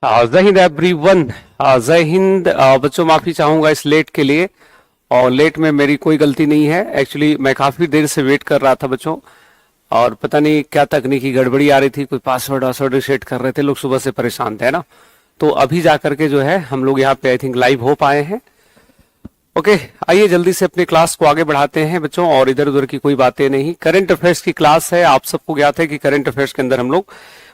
जय हिंद एवरीवन। जय हिंद। बच्चों माफी चाहूंगा इस लेट के लिए, और लेट में मेरी कोई गलती नहीं है। एक्चुअली मैं काफी देर से वेट कर रहा था बच्चों, और पता नहीं क्या तकनीकी गड़बड़ी आ रही थी, कोई पासवर्ड रिसेट कर रहे थे लोग, सुबह से परेशान थे ना। तो अभी जा करके जो है हम लोग यहाँ पे आई थिंक लाइव हो पाए हैं। ओके, आइए जल्दी से अपने क्लास को आगे बढ़ाते हैं बच्चों, और इधर उधर की कोई बातें नहीं। करंट अफेयर्स की क्लास है। आप सबको ज्ञात है कि करंट अफेयर्स के अंदर हम लोग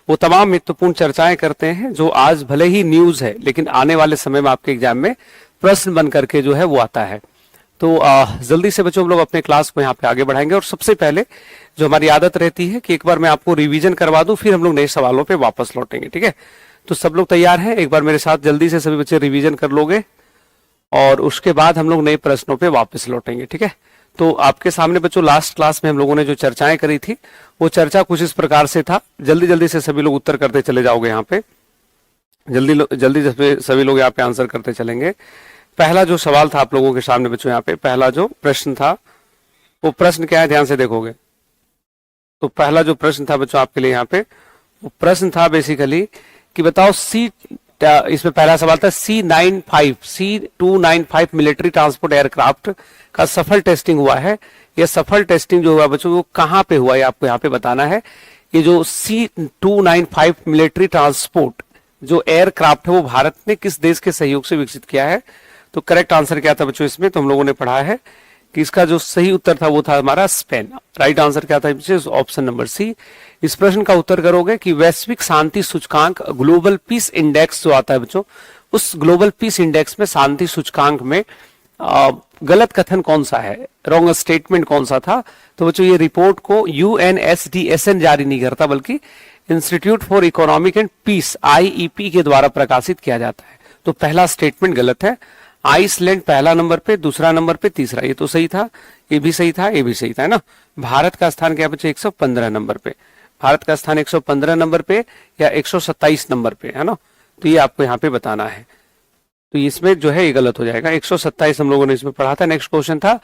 वो तमाम महत्वपूर्ण चर्चाएं करते हैं जो आज भले ही न्यूज है, लेकिन आने वाले समय में आपके एग्जाम में प्रश्न बन करके जो है वो आता है। तो जल्दी से बच्चों हम लोग अपने क्लास को यहाँ पे आगे बढ़ाएंगे, और सबसे पहले जो हमारी आदत रहती है कि एक बार मैं आपको रिवीजन करवा दूं, फिर हम लोग नए सवालों पे वापस लौटेंगे। ठीक है, तो सब लोग तैयार हैं? एक बार मेरे साथ जल्दी से सभी बच्चे रिवीजन कर लोगे, और उसके बाद हम लोग नए प्रश्नों पे वापस लौटेंगे। ठीक है, तो आपके सामने बच्चों लास्ट क्लास में हम लोगों ने जो चर्चाएं करी थी, वो चर्चा कुछ इस प्रकार से था। जल्दी जल्दी से सभी लोग उत्तर करते चले जाओगे यहाँ पे, जल्दी से सभी लोग यहाँ पे आंसर करते चलेंगे। पहला जो सवाल था आप लोगों के सामने बच्चों, यहाँ पे पहला जो प्रश्न था, वो प्रश्न क्या है ध्यान से देखोगे। तो पहला जो प्रश्न था बच्चों आपके लिए यहाँ पे, वो प्रश्न था बेसिकली कि बताओ इसमें पहला सवाल था C295 मिलिट्री ट्रांसपोर्ट एयरक्राफ्ट का सफल टेस्टिंग हुआ है। यह सफल टेस्टिंग जो हुआ बच्चों वो कहां पे हुआ है, आपको यहाँ पे बताना है। ये जो C295 मिलिट्री ट्रांसपोर्ट जो एयरक्राफ्ट है वो भारत ने किस देश के सहयोग से विकसित किया है। तो करेक्ट आंसर क्या था बच्चों इसमें, तो हम लोगों ने पढ़ा है कि इसका जो सही उत्तर था वो था हमारा स्पेन। राइट आंसर क्या था, ऑप्शन नंबर सी। इस प्रश्न का उत्तर करोगे कि वैश्विक शांति सूचकांक ग्लोबल पीस इंडेक्स जो आता है बच्चों, उस ग्लोबल पीस इंडेक्स में शांति सूचकांक में गलत कथन कौन सा है, रॉन्ग स्टेटमेंट कौन सा था। तो बच्चों ये रिपोर्ट को UNSDSN जारी नहीं करता, बल्कि institute for economic and peace IEP के द्वारा प्रकाशित किया जाता है। तो पहला स्टेटमेंट गलत है। आइसलैंड पहला नंबर पे, दूसरा नंबर पे, तीसरा, ये तो सही था, ये भी सही था, ये भी सही था, है ना। भारत का स्थान क्या बच्चे 115 नंबर पे, भारत का स्थान 115 नंबर पे या 127 नंबर पे, है ना। तो ये आपको यहाँ पे बताना है। तो इसमें जो है ये गलत हो जाएगा, 127 हम लोगों ने इसमें पढ़ा था। नेक्स्ट क्वेश्चन था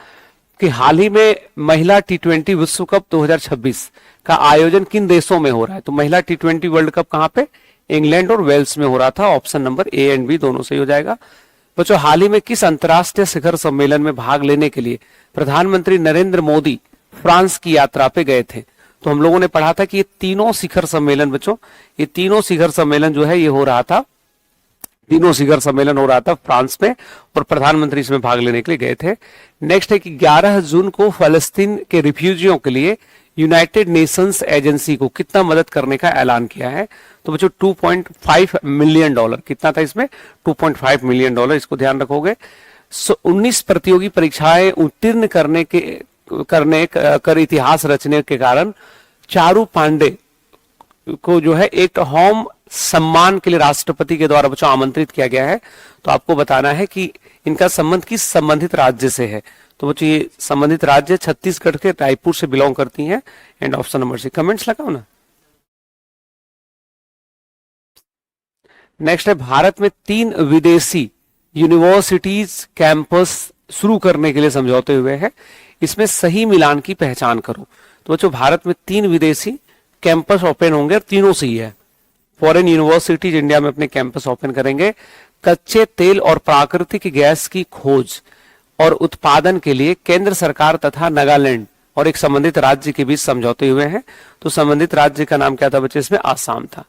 कि हाल ही में महिला T20 विश्व कप 2026 का आयोजन किन देशों में हो रहा है। तो महिला T20 वर्ल्ड कप कहाँ पे, इंग्लैंड और वेल्स में हो रहा था। Option number A and B दोनों सही हो जाएगा। बच्चों हाल ही में किस अंतर्राष्ट्रीय शिखर सम्मेलन में भाग लेने के लिए प्रधानमंत्री नरेंद्र मोदी फ्रांस की यात्रा पे गए थे। तो हम लोगों ने पढ़ा था कि ये तीनों शिखर सम्मेलन बच्चों, ये तीनों शिखर सम्मेलन जो है ये हो रहा था, तीनों शिखर सम्मेलन हो रहा था फ्रांस में, और प्रधानमंत्री इसमें भाग लेने के लिए गए थे। नेक्स्ट है कि 11 जून को फलस्तीन के रिफ्यूजियों के लिए यूनाइटेड नेशंस एजेंसी को कितना मदद करने का ऐलान किया है। तो बच्चों $2.5 मिलियन, कितना था इसमें, $2.5 मिलियन, इसको ध्यान रखोगे। 19 प्रतियोगी परीक्षाएं उत्तीर्ण करने कर इतिहास रचने के कारण चारू पांडे को जो है एक होम सम्मान के लिए राष्ट्रपति के द्वारा बच्चों आमंत्रित किया गया है। तो आपको बताना है कि इनका संबंध किस संबंधित राज्य से है। तो बच्चों ये संबंधित राज्य छत्तीसगढ़ के रायपुर से बिलोंग करती हैं। And option number C, comments लगाओ ना। नेक्स्ट है भारत में 3 विदेशी यूनिवर्सिटीज कैंपस शुरू करने के लिए समझौते हुए हैं, इसमें सही मिलान की पहचान करो। तो बच्चों भारत में 3 विदेशी कैंपस ओपन होंगे, और तीनों सही है। फॉरेन यूनिवर्सिटीज इंडिया में अपने कैंपस ओपन करेंगे। कच्चे तेल और प्राकृतिक गैस की खोज और उत्पादन के लिए केंद्र सरकार तथा नागालैंड और एक संबंधित राज्य के बीच समझौते हुए हैं। तो संबंधित राज्य का नाम क्या था बच्चे इसमें, आसाम था।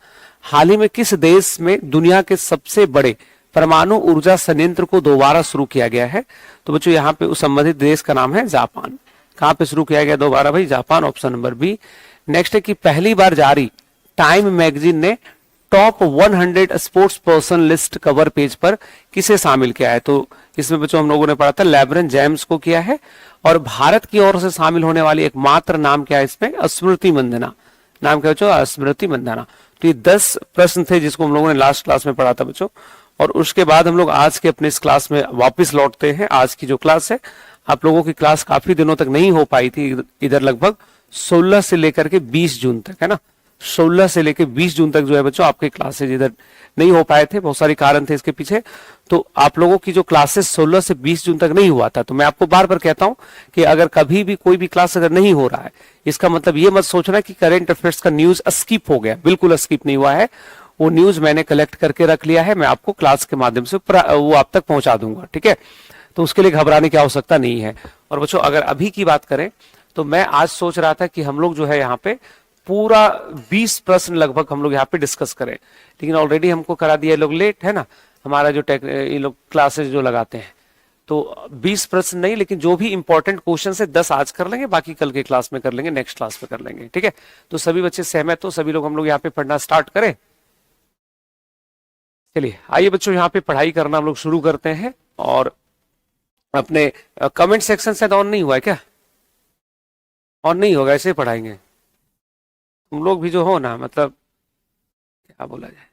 हाल ही में किस देश में दुनिया के सबसे बड़े परमाणु ऊर्जा संयंत्र को दोबारा शुरू किया गया है। तो बच्चों यहाँ पे उस संबंधित देश का नाम है जापान। कहां पे शुरू किया गया दोबारा भाई, Japan, option number B. Next है कि पहली बार जारी टाइम मैगजीन ने टॉप 100 sports person list cover page पर किसे शामिल किया है। तो इसमें बच्चों हम लोगों ने पढ़ा था लेब्रन जेम्स को किया है, और भारत की ओर से शामिल होने वाली एकमात्र नाम क्या है इसमें, स्मृति मंदाना। नाम क्या बच्चों, स्मृति मंदाना। तो ये 10 प्रश्न थे जिसको हम लोगों ने लास्ट क्लास में पढ़ा था बच्चों, और उसके बाद हम लोग आज के अपने इस क्लास में वापस लौटते हैं। आज की जो क्लास है, आप लोगों की क्लास काफी दिनों तक नहीं हो पाई थी, इधर लगभग 16 से लेकर के 20 जून तक, है ना। 16 से लेकर 20 जून तक जो है बच्चों आपके क्लासेज इधर नहीं हो पाए थे, बहुत सारे कारण थे इसके पीछे। तो आप लोगों की जो क्लासेस 16 से 20 जून तक नहीं हुआ था, तो मैं आपको बार बार कहता हूं कि अगर कभी भी कोई भी क्लास अगर नहीं हो रहा है, इसका मतलब ये मत सोचना कि करंट अफेयर्स का न्यूज स्किप हो गया, बिल्कुल स्किप नहीं हुआ है। वो न्यूज मैंने कलेक्ट करके रख लिया है, मैं आपको क्लास के माध्यम से वो आप तक पहुंचा दूंगा, ठीक है। तो उसके लिए घबराने की आवश्यकता नहीं है। और बच्चों अगर अभी की बात करें तो मैं आज सोच रहा था कि हम लोग जो है यहाँ पे पूरा 20 प्रश्न लगभग हम लोग यहाँ पे डिस्कस करें, लेकिन ऑलरेडी हमको करा दिया, लोग लेट है ना, हमारा जो ये लोग क्लासेस जो लगाते हैं, तो 20 प्रश्न नहीं, लेकिन जो भी इंपॉर्टेंट क्वेश्चन है 10 आज कर लेंगे, बाकी कल के क्लास में कर लेंगे, नेक्स्ट क्लास में कर लेंगे, ठीक है। तो सभी बच्चे सहमत हो, सभी लोग हम लोग यहाँ पे पढ़ना स्टार्ट करें। चलिए आइए बच्चों यहाँ पे पढ़ाई करना हम लोग शुरू करते हैं। और अपने कमेंट सेक्शन से ऑन नहीं हुआ है क्या? ऑन नहीं होगा, ऐसे ही पढ़ाएंगे। तुम लोग भी जो हो ना, मतलब क्या बोला जाए,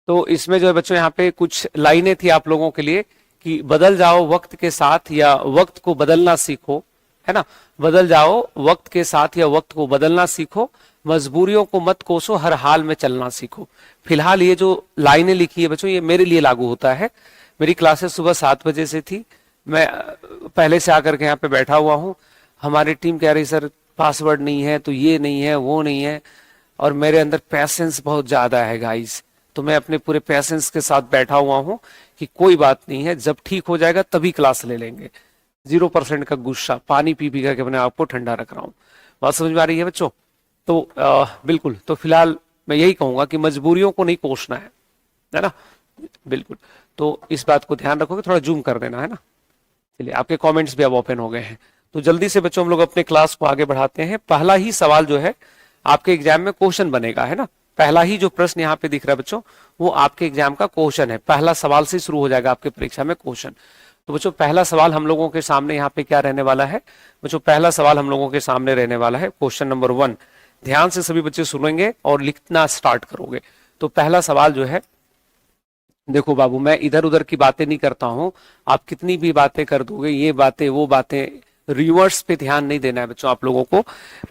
तो इसमें जो है बच्चों यहाँ पे कुछ लाइनें थी आप लोगों के लिए कि बदल जाओ वक्त के साथ या वक्त को बदलना सीखो, है ना। बदल जाओ वक्त के साथ या वक्त को बदलना सीखो, मजबूरियों को मत कोसो, हर हाल में चलना सीखो। फिलहाल ये जो लाइनें लिखी है बच्चों, ये मेरे लिए लागू होता है। मेरी क्लासेस सुबह 7 बजे से थी, मैं पहले से आकर के यहाँ पे बैठा हुआ हूँ। हमारी टीम कह रही सर पासवर्ड नहीं है, तो ये नहीं है, वो नहीं है, और मेरे अंदर पैसेंस बहुत ज्यादा है गाइस, तो मैं अपने पूरे पैसेंस के साथ बैठा हुआ हूँ कि कोई बात नहीं है, जब ठीक हो जाएगा तभी क्लास ले लेंगे। 0% का गुस्सा, पानी पी करके अपने आप को ठंडा रख रहा हूँ। बात समझ में आ रही है बच्चों? तो बिल्कुल, तो फिलहाल मैं यही कहूंगा कि मजबूरियों को नहीं कोसना है ना, बिल्कुल। तो इस बात को ध्यान रखोगे, थोड़ा जूम कर देना, है ना। चलिए आपके कमेंट्स भी अब ओपन हो गए हैं, तो जल्दी से बच्चों हम लोग अपने क्लास को आगे बढ़ाते हैं। पहला ही सवाल जो है आपके एग्जाम में क्वेश्चन बनेगा, है ना। पहला ही जो प्रश्न यहाँ पे दिख रहा है बच्चों, वो आपके एग्जाम का क्वेश्चन है। पहला सवाल से शुरू हो जाएगा आपके परीक्षा में क्वेश्चन। तो बच्चों पहला सवाल हम लोगों के सामने यहाँ पे क्या रहने वाला है बच्चों? पहला सवाल हम लोगों के सामने रहने वाला है क्वेश्चन नंबर 1। ध्यान से सभी बच्चे सुनेंगे और लिखना स्टार्ट करोगे। तो पहला सवाल जो है, देखो बाबू, मैं इधर उधर की बातें नहीं करता हूं, आप कितनी भी बातें कर दोगे, ये बातें वो बातें, रिवर्स पे ध्यान नहीं देना है बच्चों आप लोगों को।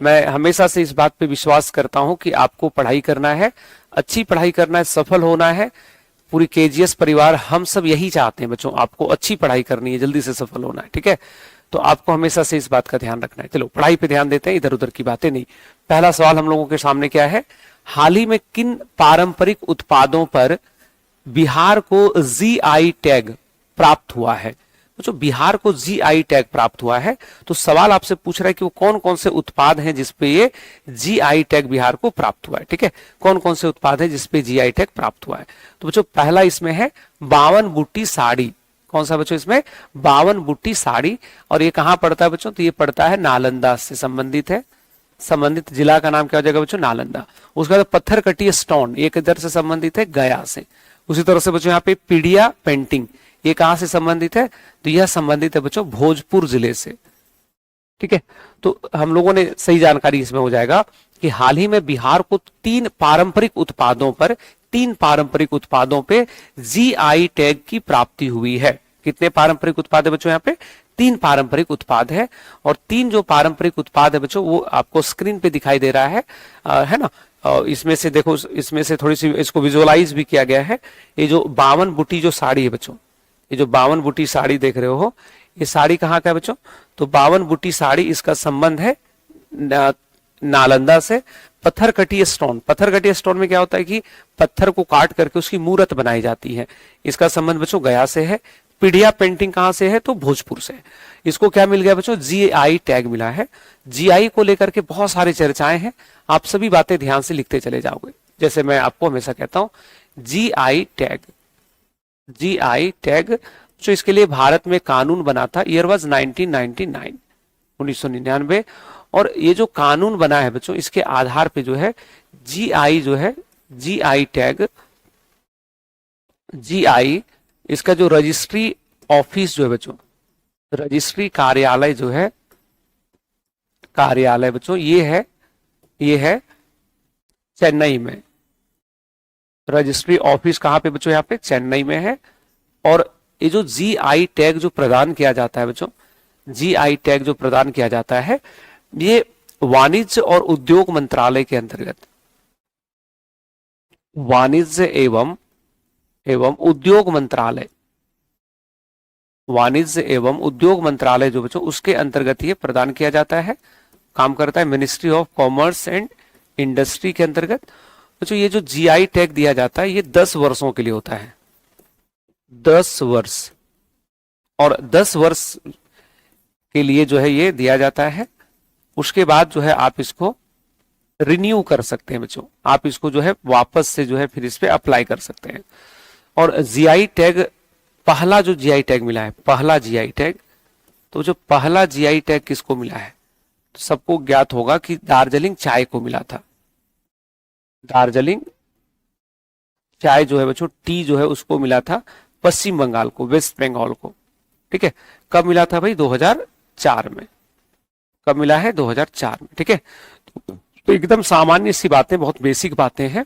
मैं हमेशा से इस बात पे विश्वास करता हूं कि आपको पढ़ाई करना है, अच्छी पढ़ाई करना है, सफल होना है। पूरी केजीएस परिवार हम सब यही चाहते हैं बच्चों, आपको अच्छी पढ़ाई करनी है, जल्दी से सफल होना है, ठीक है। तो आपको हमेशा से इस बात का ध्यान रखना है। चलो पढ़ाई पे ध्यान देते हैं, इधर उधर की बातें नहीं। पहला सवाल हम लोगों के सामने क्या है? हाल ही में किन पारंपरिक उत्पादों पर बिहार को जीआई टैग प्राप्त हुआ है? तो जो बिहार को जीआई टैग प्राप्त हुआ है, तो सवाल आपसे पूछ रहा है कि वो कौन कौन से उत्पाद हैं जिसपे ये जीआई टैग बिहार को प्राप्त हुआ है, ठीक है। कौन कौन से उत्पाद हैं जिसपे जीआई टैग प्राप्त हुआ है? तो बच्चों पहला इसमें है 52 बूटी साड़ी। कौन सा बच्चों? इसमें 52 बूटी साड़ी। और ये कहां पड़ता है बच्चों? तो ये पड़ता है नालंदा से संबंधित है। संबंधित जिला का नाम क्या हो जाएगा बच्चों? नालंदा। उसके बाद पत्थर कटी स्टोन, ये किधर से संबंधित है? गया से। उसी तरह से बच्चों यहाँ पे पीडिया पेंटिंग, ये कहां से संबंधित है? तो यह संबंधित है बच्चों भोजपुर जिले से, ठीक है। तो हम लोगों ने सही जानकारी इसमें हो जाएगा कि हाल ही में बिहार को 3 पारंपरिक उत्पादों पे जीआई टैग की प्राप्ति हुई है। कितने पारंपरिक उत्पाद है बच्चों? यहाँ पे 3 पारंपरिक उत्पाद है। और 3 जो पारंपरिक उत्पाद है बच्चों, वो आपको स्क्रीन पे दिखाई दे रहा है ना। इसमें से देखो, इसमें से थोड़ी सी इसको विजुअलाइज भी किया गया है। ये जो 52 बूटी जो साड़ी है बच्चों, ये जो 52 बूटी साड़ी देख रहे हो, ये साड़ी कहाँ का है बच्चों? तो 52 बूटी साड़ी, इसका संबंध है नालंदा से। पत्थर कटी स्टोन, पत्थर कटी स्टोन में क्या होता है कि पत्थर को काट करके उसकी मूर्त बनाई जाती है, इसका संबंध बच्चों गया से है। पीढ़िया पेंटिंग कहां से है? तो भोजपुर से। इसको क्या मिल गया बच्चों? जीआई टैग मिला है। जीआई को लेकर के बहुत सारी चर्चाएं हैं, आप सभी बातें ध्यान से लिखते चले जाओगे। जैसे मैं आपको हमेशा कहता हूं, जीआई टैग, जीआई टैग जो इसके लिए भारत में कानून बना था, ईयर वाज 1999, 1999। और ये जो कानून बना है बच्चों, इसके आधार पे जो है जीआई जो है, जीआई टैग, जीआई, इसका जो रजिस्ट्री ऑफिस जो है बच्चों, रजिस्ट्री कार्यालय जो है, कार्यालय बच्चों ये है चेन्नई में। रजिस्ट्री ऑफिस कहां पे बच्चों? यहाँ पे चेन्नई में है। और ये जो जीआई टैग जो प्रदान किया जाता है बच्चों, जीआई टैग जो प्रदान किया जाता है, ये वाणिज्य और उद्योग मंत्रालय के अंतर्गत, वाणिज्य एवं उद्योग मंत्रालय, वाणिज्य एवं उद्योग मंत्रालय जो बच्चों, उसके अंतर्गत ये प्रदान किया जाता है, काम करता है। Ministry of commerce and industry के अंतर्गत। बच्चों ये जो जीआई टैग दिया जाता है ये 10 वर्षों के लिए होता है, 10 वर्ष, और 10 वर्ष के लिए जो है ये दिया जाता है। उसके बाद जो है आप इसको रिन्यू कर सकते हैं बच्चों, आप इसको जो है वापस से जो है फिर इस पे अप्लाई कर सकते हैं। और जीआई टैग, पहला जो जीआई टैग मिला है, पहला जीआई टैग, तो जो पहला जीआई टैग किसको मिला है, तो सबको ज्ञात होगा कि दार्जिलिंग चाय को मिला था। दार्जिलिंग चाय जो है बच्चों, टी जो है उसको मिला था पश्चिम बंगाल को, वेस्ट बंगाल को। ठीक है, कब मिला था भाई, 2004 में। कब मिला है, 2004 में। ठीक है, तो एकदम सामान्य सी बातें, बहुत बेसिक बातें हैं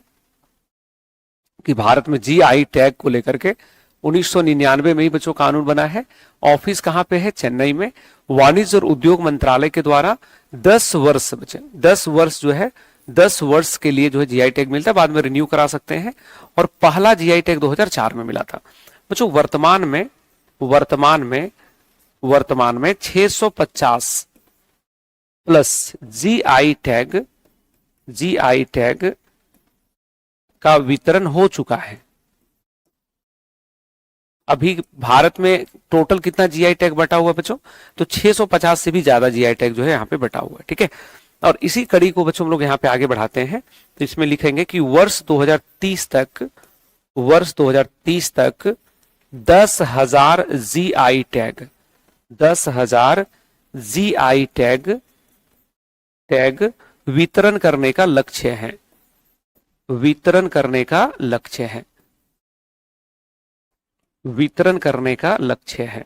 कि भारत में जीआई टैग को लेकर के 1999 में ही बच्चों कानून बना है। ऑफिस कहां पे है, चेन्नई में। वाणिज्य और उद्योग मंत्रालय के द्वारा 10 वर्ष बच्चे, 10 वर्ष जो है, 10 वर्ष के लिए जो है जीआई टैग मिलता है, बाद में रिन्यू करा सकते हैं। और पहला जीआई टैग 2004 में मिला था बच्चों। वर्तमान में 650 प्लस जीआई टैग का वितरण हो चुका है। अभी भारत में टोटल कितना जीआई टैग बटा हुआ बच्चों, तो 650 से भी ज्यादा जीआई टैग जो है यहाँ पे बटा हुआ है। ठीक है, और इसी कड़ी को बच्चों हम लोग यहाँ पे आगे बढ़ाते हैं। तो इसमें लिखेंगे कि वर्ष 2030 तक 10,000 जीआई टैग, 10,000 जीआई टैग वितरण करने का लक्ष्य है, वितरण करने का लक्ष्य है, वितरण करने का लक्ष्य है।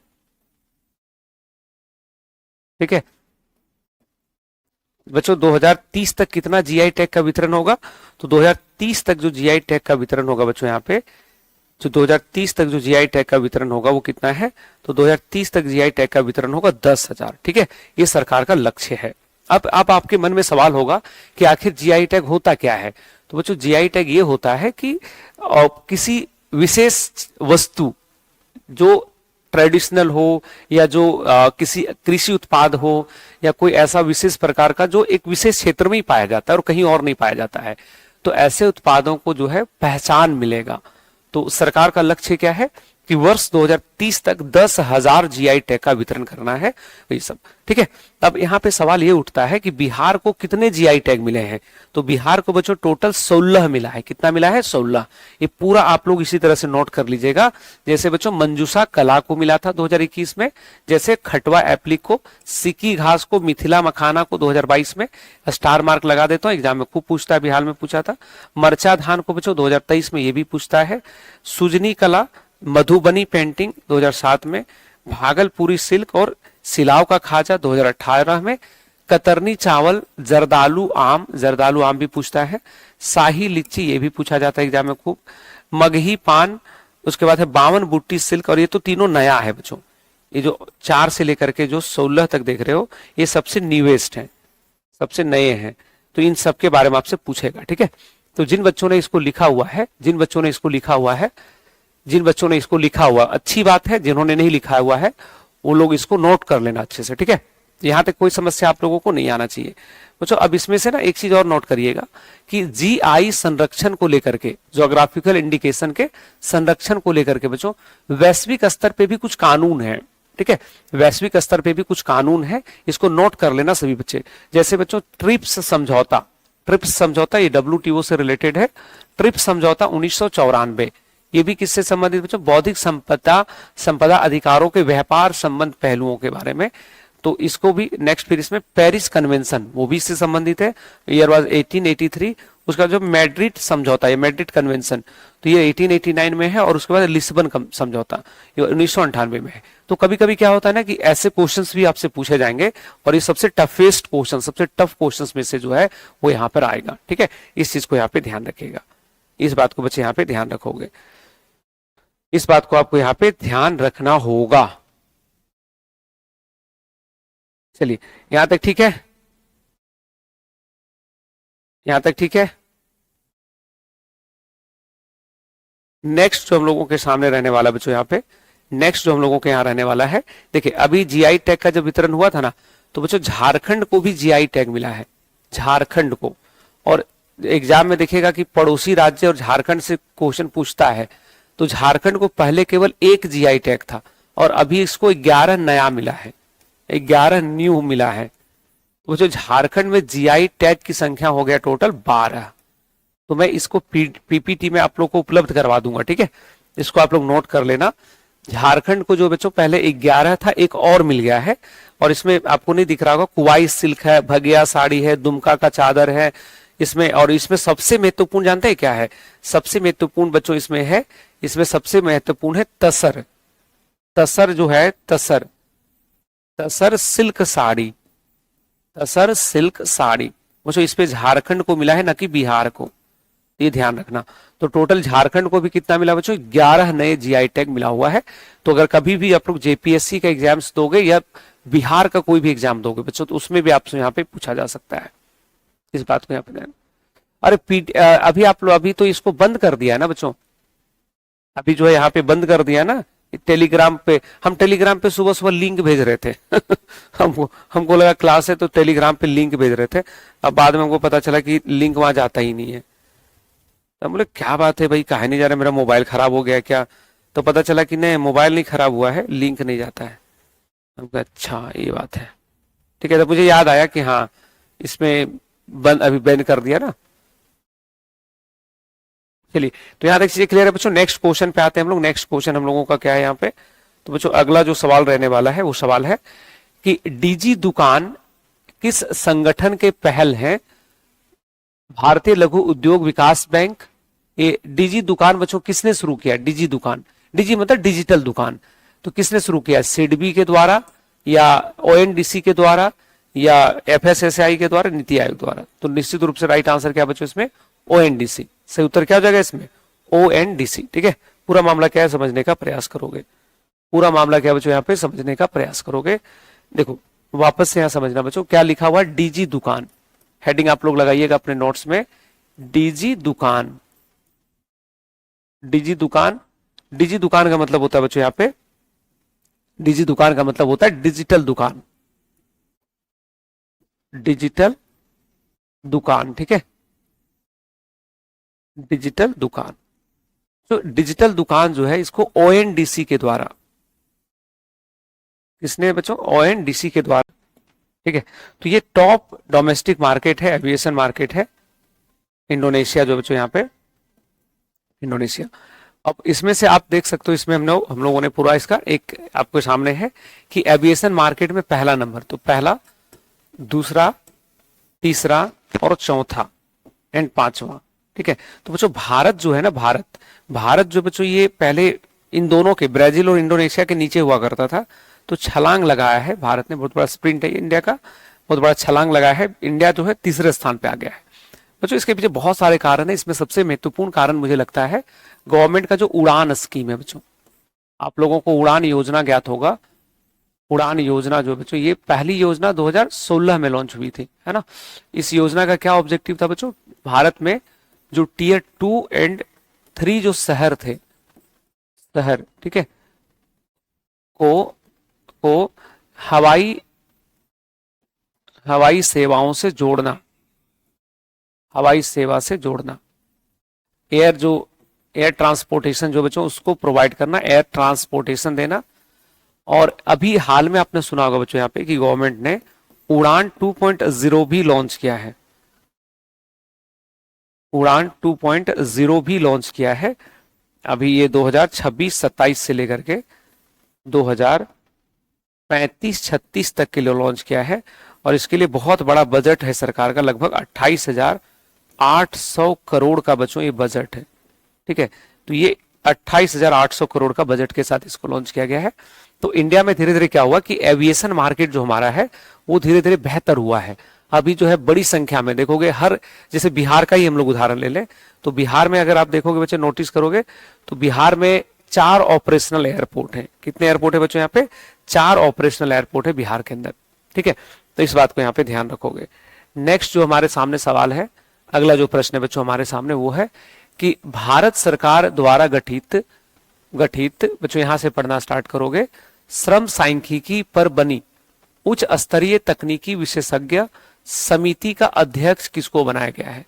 ठीक है बच्चों, 2030 तक कितना जीआई टैग का वितरण होगा, तो 2030 तक जो जीआई टैग का वितरण होगा बच्चों, यहाँ पे जो 2030 तक जो जीआई टैग का वितरण होगा वो कितना है, तो 2030 तक जीआई टैग का वितरण होगा 10,000। ठीक है, ये सरकार का लक्ष्य है। अब आपके मन में सवाल होगा कि आखिर जीआई टैग होता क्या है। तो बच्चों जीआई टैग ये होता है कि किसी विशेष वस्तु जो ट्रेडिशनल हो, या जो किसी कृषि उत्पाद हो, या कोई ऐसा विशेष प्रकार का जो एक विशेष क्षेत्र में ही पाया जाता है और कहीं और नहीं पाया जाता है, तो ऐसे उत्पादों को जो है पहचान मिलेगा। तो सरकार का लक्ष्य क्या है कि वर्ष 2030 तक 10,000 जीआई टैग का वितरण करना है, ये सब। ठीक है, अब यहाँ पे सवाल ये उठता है कि बिहार को कितने जीआई टैग मिले हैं, तो बिहार को बच्चों टोटल 16 मिला है। कितना मिला है, 16। ये पूरा आप लोग इसी तरह से नोट कर लीजिएगा। जैसे बच्चों मंजूषा कला को मिला था 2021 में, जैसे खटवा एप्लिक को, सिकी घास को, मिथिला मखाना को 2022 में, स्टार मार्क लगा देता हूँ, एग्जाम में खूब पूछता है, बिहार में पूछा था। मरचा धान को बच्चों 2023 में ये भी पूछता है। सुजनी कला, मधुबनी पेंटिंग 2007 में, भागलपुरी सिल्क और सिलाव का खाजा 2018 में, कतरनी चावल, जरदालू आम भी पूछता है। शाही लीची ये भी पूछा जाता है एग्जाम में खूब। मगही पान, उसके बाद है 52 बुट्टी सिल्क, और ये तो तीनों नया है बच्चों। ये जो 4 से लेकर के जो 16 तक देख रहे हो, ये सबसे न्यूएस्ट है, सबसे नए हैं। तो इन सब के बारे में आपसे पूछेगा। ठीक है, तो जिन बच्चों ने इसको लिखा हुआ अच्छी बात है, जिन्होंने नहीं लिखा हुआ है वो लोग इसको नोट कर लेना अच्छे से। ठीक है, यहां तक कोई समस्या आप लोगों को नहीं आना चाहिए बच्चों। अब इसमें से ना एक चीज और नोट करिएगा कि जीआई संरक्षण को लेकर के, ज्योग्राफिकल इंडिकेशन के संरक्षण को लेकर के बच्चों वैश्विक स्तर पे भी कुछ कानून है। ठीक है, वैश्विक स्तर पे भी कुछ कानून है, इसको नोट कर लेना सभी बच्चे। जैसे बच्चों ट्रिप्स समझौता ये WTO से रिलेटेड है। ट्रिप्स समझौता 1994, ये भी किससे संबंधित बच्चों, बौद्धिक संपदा अधिकारों के व्यापार संबंध पहलुओं के बारे में। तो इसको भी नेक्स्ट, फिर इसमें पेरिस कन्वेंशन, वो भी इससे संबंधित है, ईयर वाज 1883। उसका जो मैड्रिड समझौता, ये मैड्रिड कन्वेंशन, तो ये 1889 में है। और उसके बाद लिस्बन समझौता, ये 1998 में है। तो कभी कभी क्या होता है ना कि ऐसे क्वेश्चंस भी आपसे पूछे जाएंगे, और ये सबसे टफेस्ट क्वेश्चन, सबसे टफ क्वेश्चंस में से जो है वो यहाँ पर आएगा। ठीक है, इस चीज को यहाँ पे ध्यान रखिएगा, इस बात को बच्चे यहाँ पे ध्यान रखोगे, इस बात को आपको यहाँ पे ध्यान रखना होगा। चलिए, यहां तक ठीक है, यहां तक ठीक है। नेक्स्ट जो हम लोगों के सामने रहने वाला बच्चों, यहाँ पे नेक्स्ट जो हम लोगों के यहाँ रहने वाला है, देखिए अभी जीआई टैग का जब वितरण हुआ था ना, तो बच्चों झारखंड को भी जीआई टैग मिला है, झारखंड को। और एग्जाम में देखिएगा कि पड़ोसी राज्य और झारखंड से क्वेश्चन पूछता है, तो झारखंड को पहले केवल एक जीआई टैग था और अभी इसको 11 नया मिला है, 11 न्यू मिला है। वो जो झारखंड में जीआई टैग की संख्या हो गया टोटल 12। तो मैं इसको पीपीटी में आप लोग को उपलब्ध करवा दूंगा, ठीक है, इसको आप लोग नोट कर लेना। झारखंड को जो बच्चों पहले 11 था, एक और मिल गया है, और इसमें आपको नहीं दिख रहा होगा, कुवाई सिल्क है, भगिया साड़ी है, दुमका का चादर है इसमें। और इसमें सबसे महत्वपूर्ण जानते हैं क्या है? सबसे महत्वपूर्ण बच्चों इसमें है, इसमें सबसे महत्वपूर्ण है तसर। तसर जो है, तसर, तसर सिल्क साड़ी, तसर सिल्क साड़ी बच्चों इस पे झारखंड को मिला है, ना कि बिहार को, ये ध्यान रखना। तो टोटल झारखंड को भी कितना मिला बच्चों? 11 नए जीआई टैग मिला हुआ है। तो अगर कभी भी आप लोग जेपीएससी का एग्जाम्स दोगे या बिहार का कोई भी एग्जाम दोगे बच्चों, तो उसमें भी आपसे यहाँ पे पूछा जा सकता है, इस बात को यहाँ पे ध्यान। अरे अभी आप लोग अभी तो इसको बंद कर दिया है ना बच्चों, अभी जो है यहाँ पे बंद कर दिया ना टेलीग्राम पे। हम टेलीग्राम पे सुबह सुबह लिंक भेज रहे थे हमको लगा क्लास है तो टेलीग्राम पे लिंक भेज रहे थे। अब बाद में हमको पता चला कि लिंक वहां जाता ही नहीं है। तो बोले क्या बात है भाई, काहे नहीं जा रहा, मेरा मोबाइल खराब हो गया क्या? तो पता चला कि नहीं, मोबाइल नहीं खराब हुआ है, लिंक नहीं जाता है। हमको अच्छा ये बात है, ठीक है। तो मुझे याद आया कि हाँ इसमें बंद, अभी बैन कर दिया ना। चलिए, तो यहाँ तक चीजें क्लियर है बच्चों। नेक्स्ट क्वेश्चन पे आते हैं हम लोग। नेक्स्ट क्वेश्चन हम लोगों का क्या है यहाँ पे? तो बच्चों अगला जो सवाल रहने वाला है वो सवाल है कि डीजी दुकान किस संगठन के पहल है? भारतीय लघु उद्योग विकास बैंक। ये डीजी दुकान बच्चों किसने शुरू किया? डीजी दुकान, डीजी मतलब डिजिटल दुकान, तो किसने शुरू किया? सिडबी के द्वारा या ओएनडीसी के द्वारा या एफएसएसआई के द्वारा, नीति आयोग द्वारा? तो निश्चित रूप से राइट आंसर क्या बच्चों इसमें? ओएनडीसी। सही उत्तर क्या हो जाएगा इसमें? ओएनडीसी, ठीक है। पूरा मामला क्या है समझने का प्रयास करोगे, पूरा मामला क्या बच्चों यहाँ पे समझने का प्रयास करोगे। देखो वापस से यहाँ समझना बच्चों, क्या लिखा हुआ? डीजी दुकान। हेडिंग आप लोग लगाइएगा अपने नोट्स में, डीजी दुकान। डीजी दुकान, डीजी दुकान का मतलब होता है बच्चों यहाँ पे, डीजी दुकान का मतलब होता है डिजिटल दुकान, डिजिटल दुकान, ठीक है, डिजिटल दुकान। तो डिजिटल दुकान जो है इसको ओएनडीसी के द्वारा, किसने बच्चों? ओएनडीसी के द्वारा, ठीक है। तो ये टॉप डोमेस्टिक मार्केट है, एविएशन मार्केट है, इंडोनेशिया जो बच्चों यहाँ पे, इंडोनेशिया। अब इसमें से आप देख सकते हो, इसमें हम लोगों ने पूरा इसका एक आपके सामने है कि एविएशन मार्केट में पहला नंबर, तो पहला, दूसरा, तीसरा और चौथा एंड पांचवा, ठीक है। तो बच्चों भारत जो है ना, भारत जो बच्चों ये पहले इन दोनों के, ब्राजील और इंडोनेशिया के नीचे हुआ करता था, तो छलांग लगाया है भारत ने, बहुत बड़ा स्प्रिंट है इंडिया का, बहुत बड़ा छलांग लगाया है। इंडिया जो है तीसरे स्थान पे आ गया है बच्चों। इसके पीछे बहुत सारे कारण है, इसमें सबसे महत्वपूर्ण कारण मुझे लगता है गवर्नमेंट का जो उड़ान स्कीम है बच्चों। आप लोगों को उड़ान योजना ज्ञात होगा, उड़ान योजना जो बच्चों, ये पहली योजना 2016 में लॉन्च हुई थी, है ना। इस योजना का क्या ऑब्जेक्टिव था बच्चों? भारत में जो टीयर 2 एंड 3 जो शहर थे, शहर, ठीक है, को हवाई सेवाओं से जोड़ना, हवाई सेवा से जोड़ना, एयर ट्रांसपोर्टेशन जो बच्चों उसको प्रोवाइड करना, एयर ट्रांसपोर्टेशन देना। और अभी हाल में आपने सुना होगा बच्चों यहाँ पे कि गवर्नमेंट ने उड़ान 2.0 भी लॉन्च किया है, उड़ान 2.0 भी लॉन्च किया है। अभी ये 2026-27 से लेकर के 2035-36 तक के लिए लॉन्च किया है, और इसके लिए बहुत बड़ा बजट है सरकार का, लगभग 28,800 करोड़ का बच्चों ये बजट है, ठीक है। तो ये 28,800 करोड़ का बजट के साथ इसको लॉन्च किया गया है। तो इंडिया में धीरे धीरे क्या हुआ कि एविएशन मार्केट जो हमारा है वो धीरे धीरे बेहतर हुआ है। अभी जो है बड़ी संख्या में देखोगे, हर, जैसे बिहार का ही हम लोग उदाहरण ले लें, तो बिहार में अगर आप देखोगे बच्चे, नोटिस करोगे तो बिहार में 4 ऑपरेशनल एयरपोर्ट हैं। कितने एयरपोर्ट है बच्चों यहाँ पे? 4 ऑपरेशनल एयरपोर्ट है बिहार के अंदर, ठीक है। तो इस बात को यहाँ पे ध्यान रखोगे। नेक्स्ट जो हमारे सामने सवाल है, अगला जो प्रश्न है बच्चों हमारे सामने, वो है कि भारत सरकार द्वारा गठित बच्चों यहां से पढ़ना स्टार्ट करोगे, श्रम सांख्यिकी पर बनी उच्च स्तरीय तकनीकी विशेषज्ञ समिति का अध्यक्ष किसको बनाया गया है?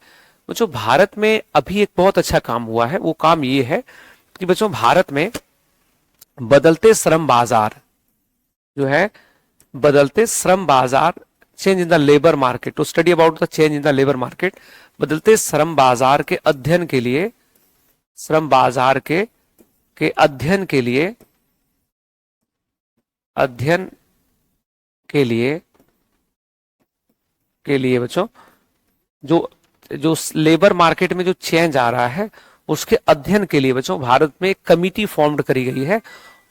बच्चों भारत में अभी एक बहुत अच्छा काम हुआ है, वो काम ये है कि बच्चों भारत में बदलते श्रम बाजार जो है, बदलते श्रम बाजार, change in the labour market, to study about the change in the labour market, बदलते श्रम बाजार के अध्ययन के लिए, श्रम बाजार के अध्ययन के लिए, अध्ययन के लिए बच्चों जो जो लेबर मार्केट में जो चेंज आ रहा है उसके अध्ययन के लिए बच्चों भारत में एक कमिटी फॉर्म्ड करी गई है।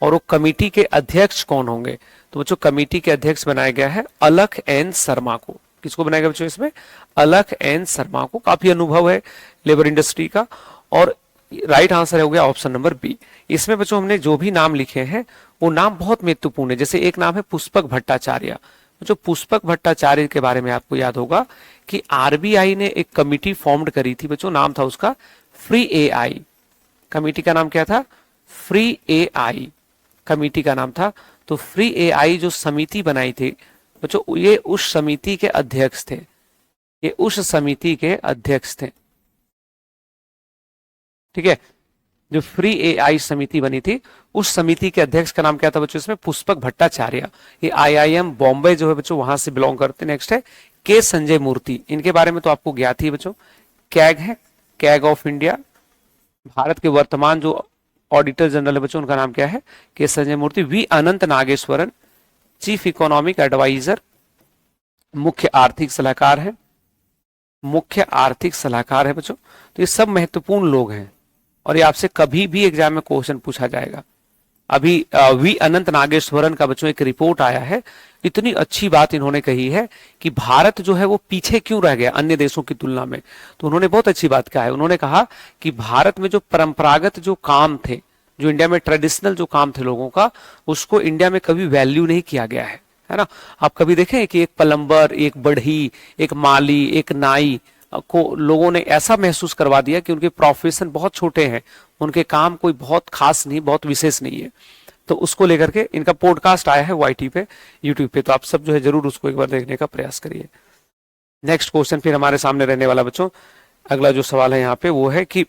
और वो कमिटी के अध्यक्ष कौन होंगे? तो बच्चों कमिटी के अध्यक्ष बनाया गया है अलख एन शर्मा को। किसको बनाया गया बच्चों? इसमें अलख एन शर्मा को। काफी अनुभव है लेबर इंडस्ट्री का। और राइट आंसर हो गया ऑप्शन नंबर बी। इसमें बच्चों हमने जो भी नाम लिखे हैं वो नाम बहुत महत्वपूर्ण है। जैसे एक नाम है पुष्पक भट्टाचार्य। जो पुष्पक भट्टाचार्य के बारे में आपको याद होगा कि आरबीआई ने एक कमिटी फॉर्म्ड करी थी बच्चों, नाम था उसका फ्री एआई। कमिटी का नाम क्या था? फ्री एआई कमिटी का नाम था। तो फ्री एआई जो समिति बनाई थी बच्चों, ये उस समिति के अध्यक्ष थे, ये उस समिति के अध्यक्ष थे। ठीक है, जो फ्री एआई समिति बनी थी उस समिति के अध्यक्ष का नाम क्या था बच्चों? इसमें पुष्पक भट्टाचार्य। ये आईआईएम बॉम्बे जो है बच्चों वहां से बिलोंग करते हैं। नेक्स्ट है के संजय मूर्ति। इनके बारे में तो आपको ज्ञात ही बच्चों, कैग है, कैग ऑफ इंडिया। भारत के वर्तमान जो ऑडिटर जनरल है बच्चों उनका नाम क्या है? K Sanjay Murthy. V Anantha Nageswaran chief economic adviser, मुख्य आर्थिक सलाहकार है, मुख्य आर्थिक सलाहकार है बच्चों। तो ये सब महत्वपूर्ण लोग हैं और ये आपसे कभी भी एग्जाम में क्वेश्चन पूछा जाएगा। अभी वी अनंत नागेश्वरन का बच्चों एक रिपोर्ट आया है, इतनी अच्छी बात इन्होंने कही है कि भारत जो है वो पीछे क्यों रह गया अन्य देशों की तुलना में। तो उन्होंने बहुत अच्छी बात कहा है। उन्होंने कहा कि भारत में जो परंपरागत जो काम थे, जो इंडिया में ट्रेडिशनल जो काम थे लोगों का, उसको इंडिया में कभी वैल्यू नहीं किया गया है ना। आप कभी देखें कि एक प्लम्बर, एक बढ़ई, एक माली, एक नाई को लोगों ने ऐसा महसूस करवा दिया कि उनके प्रोफेशन बहुत छोटे हैं, उनके काम कोई बहुत खास नहीं, बहुत विशेष नहीं है। तो उसको लेकर के इनका पॉडकास्ट आया है वाईटी पे, यूट्यूब पे, तो आप सब जो है जरूर उसको एक बार देखने का प्रयास करिए। नेक्स्ट क्वेश्चन फिर हमारे सामने रहने वाला बच्चों, अगला जो सवाल है यहाँ पे वो है कि,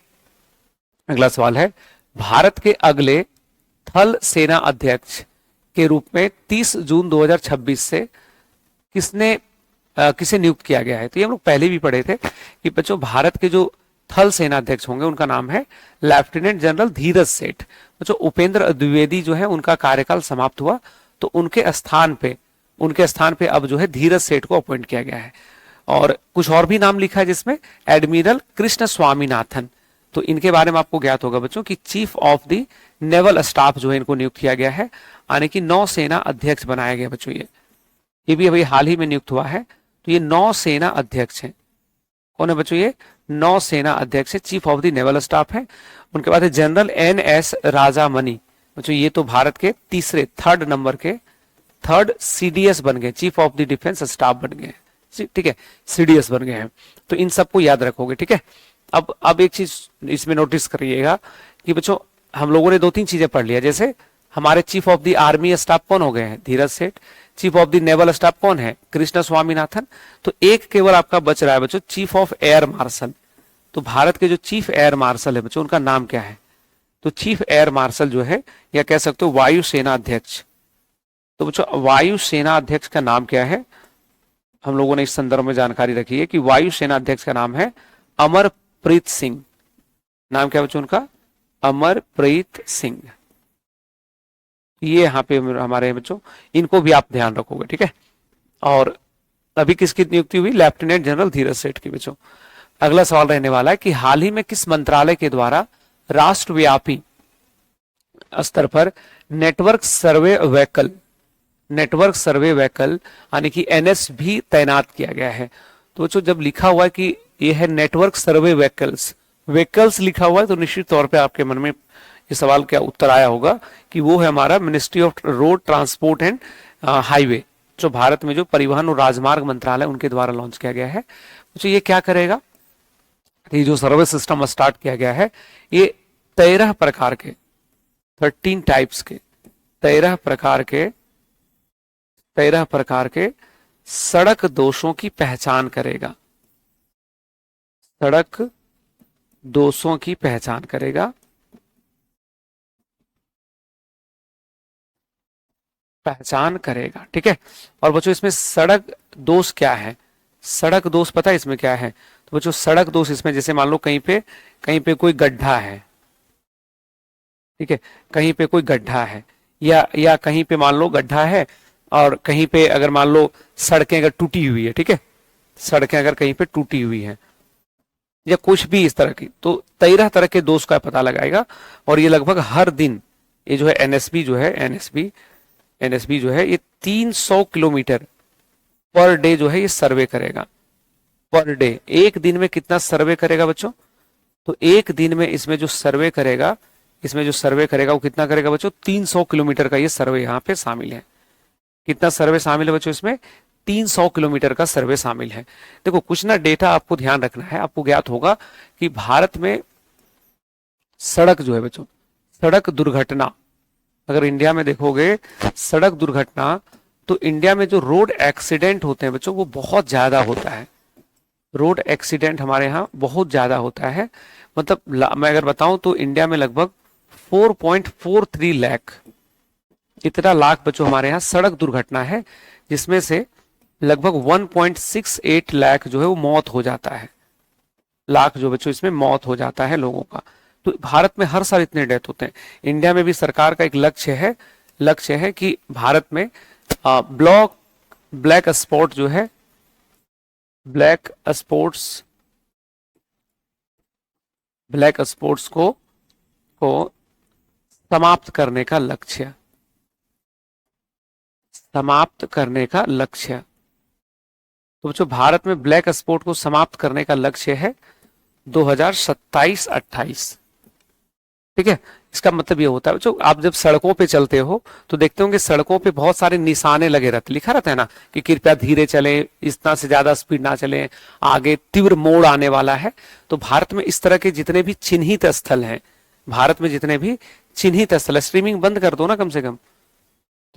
अगला सवाल है भारत के अगले थल सेना अध्यक्ष के रूप में 30 जून 2026 से किसे नियुक्त किया गया है? तो ये हम लोग पहले भी पढ़े थे कि बच्चों भारत के जो थल सेना अध्यक्ष होंगे उनका नाम है लेफ्टिनेंट जनरल धीरज सेठ। बच्चों उपेंद्र द्विवेदी जो है उनका कार्यकाल समाप्त हुआ, तो उनके स्थान पे अब जो है धीरज सेठ को अपॉइंट किया गया है। और कुछ और भी नाम लिखा है जिसमें एडमिरल कृष्ण स्वामीनाथन। तो इनके बारे में आपको ज्ञात होगा बच्चों कि chief of the naval staff जो है इनको नियुक्त किया गया है, यानी कि नौसेना अध्यक्ष बनाया गया बच्चों। ये भी अभी हाल ही में नियुक्त हुआ है। तो ये नौसेना अध्यक्ष हैं। कौन है बच्चों? ये नौसेना अध्यक्ष है, chief of the naval staff है। उनके बाद है जनरल एनएस राजामणि। बच्चों ये तो भारत के थर्ड नंबर के थर्ड सीडीएस बन गए, chief of the defence staff बन गए। ठीक है, सीडीएस बन गए हैं। तो इन सबको याद रखोगे। ठीक है, अब एक चीज इसमें नोटिस करिएगा कि बच्चों हम लोगों ने 2-3 चीजें पढ़ लिया। जैसे हमारे chief of the army staff कौन हो गए हैं? धीरज सेठ। Chief of the naval staff कौन है? कृष्ण स्वामीनाथन। तो एक केवल आपका बच रहा है बच्चों, चीफ ऑफ एयर मार्शल। तो भारत के जो चीफ एयर मार्शल है बच्चों उनका नाम क्या है? तो चीफ एयर मार्शल जो है, या कह सकते हो वायुसेना अध्यक्ष। तो बच्चों वायुसेना अध्यक्ष का नाम क्या है? हम लोगों ने इस संदर्भ में जानकारी रखी है कि वायुसेना अध्यक्ष का नाम है अमरप्रीत सिंह। नाम क्या बच्चों उनका? अमरप्रीत सिंह। ये यहाँ पे हमारे बच्चों, इनको भी आप ध्यान रखोगे। ठीक है, और अभी किसकी नियुक्ति हुई? लेफ्टिनेंट जनरल धीरज सेठ की बच्चों। अगला सवाल रहने वाला है कि हाल ही में किस मंत्रालय के द्वारा राष्ट्रव्यापी स्तर पर नेटवर्क सर्वे व्हीकल यानी कि एनएस भी तैनात किया गया है? तो बच्चों जब लिखा हुआ है कि ये है नेटवर्क सर्वे व्हीकल्स लिखा हुआ है, तो निश्चित तौर पे आपके मन में ये सवाल क्या उत्तर आया होगा कि वो है हमारा ministry of road transport and highway, जो भारत में जो परिवहन और राजमार्ग मंत्रालय उनके द्वारा लॉन्च किया गया है। तो ये क्या करेगा? ये जो सर्वे सिस्टम स्टार्ट किया गया है, ये 13 प्रकार के 13 टाइप्स के 13 प्रकार के सड़क दोषों की पहचान करेगा। सड़क दोषों की पहचान करेगा, पहचान करेगा। ठीक है। और बच्चों इसमें सड़क दोष क्या है, सड़क दोष पता है इसमें क्या है? तो बच्चों सड़क दोष इसमें जैसे मान लो कहीं पे कोई गड्ढा है, ठीक है, कहीं पे कोई गड्ढा है, या कहीं पे मान लो गड्ढा है, और कहीं पे अगर मान लो सड़कें अगर टूटी हुई है, ठीक है, सड़कें अगर कहीं पे टूटी हुई है या कुछ भी इस तरह की, तो 13 तरह के दोष का पता लगाएगा। और ये लगभग हर दिन, ये जो है एनएसबी जो है, एनएसबी जो है ये 300 किलोमीटर पर डे जो है ये सर्वे करेगा। पर डे, एक दिन में कितना सर्वे करेगा बच्चों? तो एक दिन में इसमें जो सर्वे करेगा, वो कितना करेगा बच्चों? 300 किलोमीटर का ये सर्वे यहाँ पे शामिल है। कितना सर्वे शामिल है बच्चों इसमें? 300 किलोमीटर का सर्वे शामिल है। देखो कुछ ना डेटा आपको ध्यान रखना है। आपको ज्ञात होगा कि भारत में सड़क जो है बच्चों, सड़क दुर्घटना, अगर इंडिया में देखोगे सड़क दुर्घटना, तो इंडिया में जो रोड एक्सीडेंट होते हैं बच्चों वो बहुत ज्यादा होता है। रोड एक्सीडेंट हमारे यहाँ बहुत ज्यादा होता है। मतलब मैं अगर बताऊं तो इंडिया में लगभग 4.43 लाख, इतना लाख बच्चों हमारे यहाँ सड़क दुर्घटना है, जिसमें से लगभग 1.68 लाख जो है वो मौत हो जाता है। लाख जो बच्चों इसमें मौत हो जाता है लोगों का। तो भारत में हर साल इतने डेथ होते हैं। इंडिया में भी सरकार का एक लक्ष्य है कि भारत में ब्लैक स्पॉट जो है, ब्लैक स्पोर्ट्स को समाप्त करने का लक्ष्य, तो बच्चों भारत में ब्लैक स्पॉट को समाप्त करने का लक्ष्य है 2027-28। ठीक है। इसका मतलब ये होता है बच्चों, आप जब सड़कों पे चलते हो तो देखते होंगे सड़कों पे बहुत सारे निशाने लगे रहते, लिखा रहता है ना कि कृपया धीरे चलें, इतना से ज्यादा स्पीड ना चलें, आगे तीव्र मोड़ आने वाला है। तो भारत में इस तरह के जितने भी चिन्हित स्थल हैं, स्ट्रीमिंग बंद कर दो ना कम से कम।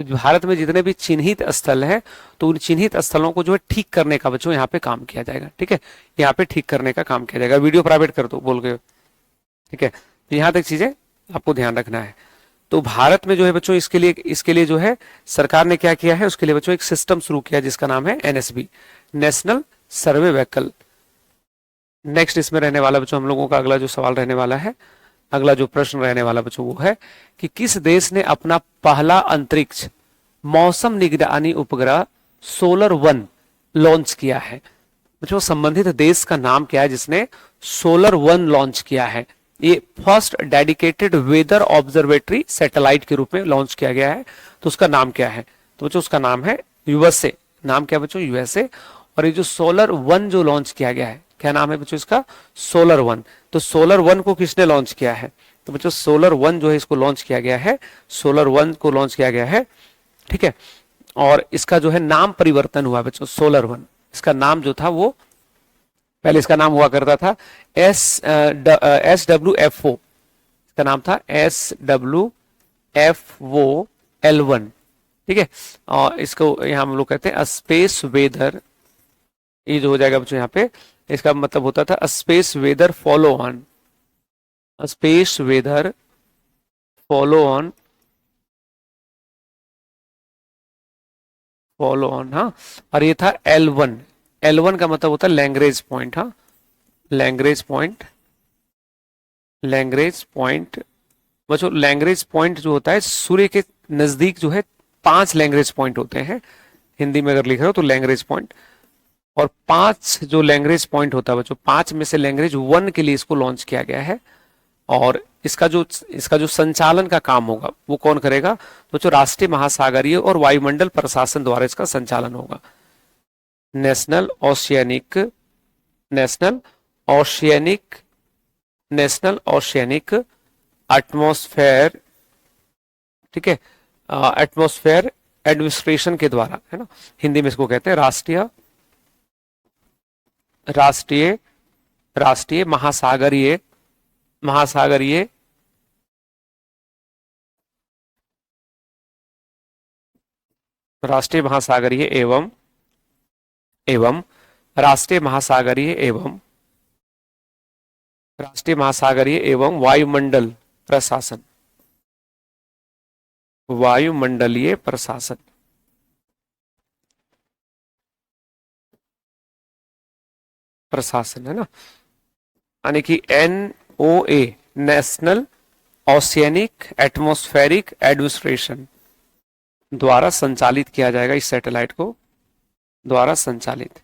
तो भारत में जितने भी चिन्हित स्थल है, तो उन चिन्हित स्थलों को जो है ठीक करने का बच्चों यहाँ पे काम किया जाएगा। ठीक है, यहाँ पे ठीक करने का काम किया जाएगा। वीडियो प्राइवेट कर दो बोल के। ठीक है, तो यहाँ तक चीजें आपको ध्यान रखना है। तो भारत में जो है बच्चों इसके लिए जो है सरकार ने क्या किया है, उसके लिए बच्चों एक सिस्टम शुरू किया जिसका नाम है एनएसबी, नेशनल सर्वे व्हीकल। नेक्स्ट इसमें रहने वाला बच्चों हम लोगों का अगला जो सवाल रहने वाला है, अगला जो प्रश्न रहने वाला बच्चों वो है कि किस देश ने अपना पहला अंतरिक्ष मौसम निगरानी उपग्रह सोलर-1 लॉन्च किया है? बच्चों संबंधित देश का नाम क्या है जिसने सोलर-1 लॉन्च किया है? ये first dedicated weather observatory satellite के रूप में लॉन्च किया गया है। तो उसका नाम क्या है? तो बच्चों उसका नाम है यूएसए। नाम क्या बच्चों? यूएसए। और ये जो सोलर-1 जो लॉन्च किया गया है, क्या नाम है बच्चों इसका? सोलर-1। तो सोलर-1 को किसने लॉन्च किया है? तो बच्चों सोलर-1 जो है इसको लॉन्च किया गया है, सोलर-1 को लॉन्च किया गया है। ठीक है, और इसका जो है नाम परिवर्तन हुआ बच्चों सोलर-1। इसका नाम जो था वो पहले इसका नाम हुआ करता था SWFO। इसका नाम था SWFO-L1। ठीक है, और इसको यहाँ हम लोग कहते हैं स्पेस वेदर। ये जो हो जाएगा बच्चों यहाँ पे, इसका मतलब होता था space weather follow on, space weather follow on, हाँ। और ये था L1। L1 का मतलब होता है लैंग्रेज पॉइंट। हाँ, लैंग्रेज पॉइंट बच्चों, लैंग्रेज पॉइंट जो होता है सूर्य के नजदीक जो है 5 लैंग्रेज पॉइंट होते हैं। हिंदी में अगर लिख रहे हो तो लैंग्रेज पॉइंट, और 5 जो लैंग्वेज पॉइंट होता है बच्चों, 5 में से लैंग्वेज 1 के लिए इसको लॉन्च किया गया है। और इसका जो संचालन का काम होगा वो कौन करेगा? बच्चों राष्ट्रीय महासागरीय और वायुमंडल प्रशासन द्वारा इसका संचालन होगा। नेशनल ओशियनिक एटमॉस्फेयर, ठीक है, एटमॉस्फेयर एडमिनिस्ट्रेशन के द्वारा, है ना, हिंदी में इसको कहते हैं राष्ट्रीय महासागरीय एवं राष्ट्रीय महासागरीय एवं राष्ट्रीय महासागरीय एवं वायुमंडल प्रशासन, वायुमंडलीय प्रशासन, प्रशासन है ना, यानी कि NOA, national oceanic atmospheric administration द्वारा संचालित किया जाएगा, इस सैटेलाइट को द्वारा संचालित।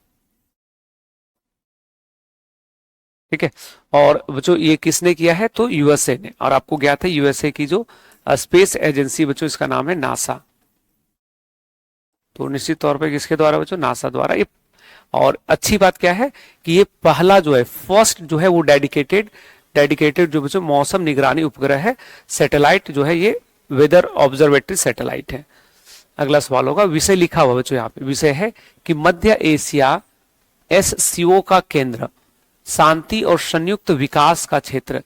ठीक है, और बच्चों ये किसने किया है, तो यूएसए ने। और आपको ज्ञात है यूएसए की जो स्पेस एजेंसी बच्चों, इसका नाम है नासा। तो निश्चित तौर पे किसके द्वारा बच्चों, नासा द्वारा ये। और अच्छी बात क्या है कि ये पहला जो है, फर्स्ट जो है वो डेडिकेटेड जो बच्चों मौसम निगरानी उपग्रह है, सैटेलाइट जो है, ये वेदर ऑब्जर्वेटरी सैटेलाइट है। अगला सवाल होगा, विषय लिखा हुआ बच्चों यहाँ पे, विषय है कि मध्य एशिया SCO का केंद्र, शांति और संयुक्त विकास का क्षेत्र।